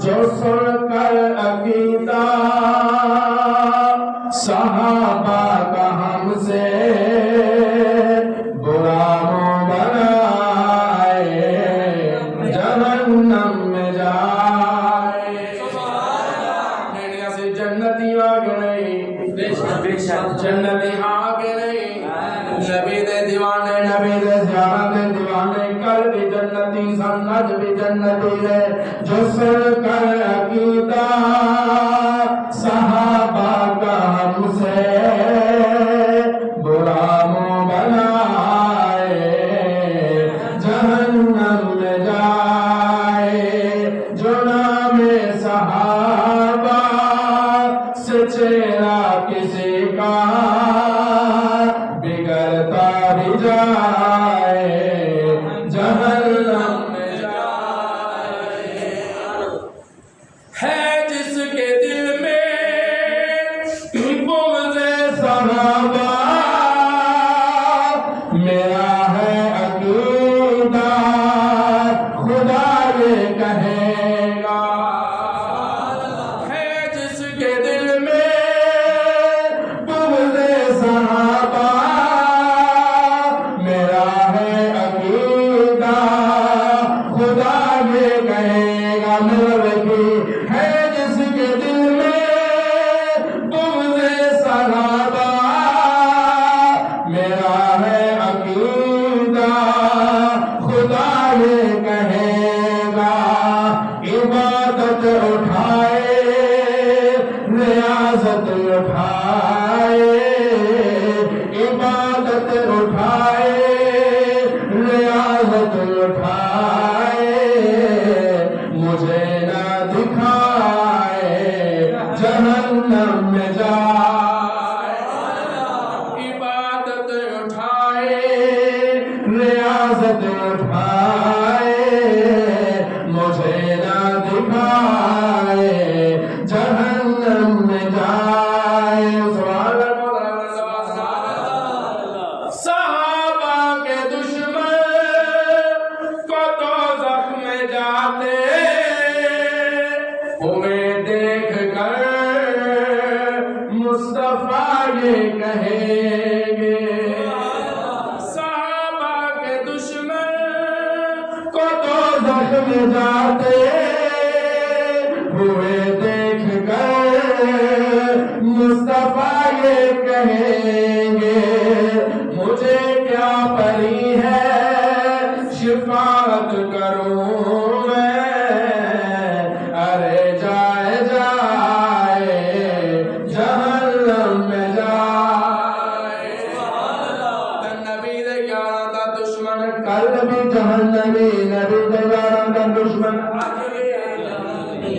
جو سن کر عقیدہ صحابہ کا ہم سے برا منہ بنائے جہنم میں جائے. سے جنتی آگے نہیں، جنتی آگے نہیں. نبی دے دیوانے، نبی دے زیارت دیوانے، کل بھی جنتی سنت بھی جنتی ہے. جو سن کر عقیدہ صحابہ کا ہم سے برا منہ بنائے جہنم میں جائے. جو نام صحابہ سے چہرہ کسی کا بگڑتا بھی جائے جہنم میں جائے. ہے جس کے دل میں بغض صحابہ میرا ہے عقیدہ خدا یہ کہے گا. ہے جس کے دل میں بغض صحابہ میرا ہے عقیدہ خدا یہ کہے گا. ہے جس کے دل میں بغض صحابہ میرا ہے عقیدہ خدا یہ کہے گا. عبادت اٹھائے ریاضت اٹھائے، عبادت اٹھائے ریاضت اٹھائے، مجھے نہ دکھائے جہنم میں جائے. عبادت اٹھائے ریاضت اٹھائے، مجھے نہ دکھائے جہنم میں جائے. صحابہ کے دشمن کو دوزخ میں جاتے ہوئے دیکھ کر مصطفیٰ یہ کہیں گے. صحابہ کے دشمن کو دوزخ میں جاتے ہوئے دیکھ کر مصطفیٰ یہ کہیں گے مجھے کیا پری ہے شفاعت کروں میں. ارے جائے جائے جہنم میں جائے. نبی دے یارہ دا دشمن کل بھی جہنمی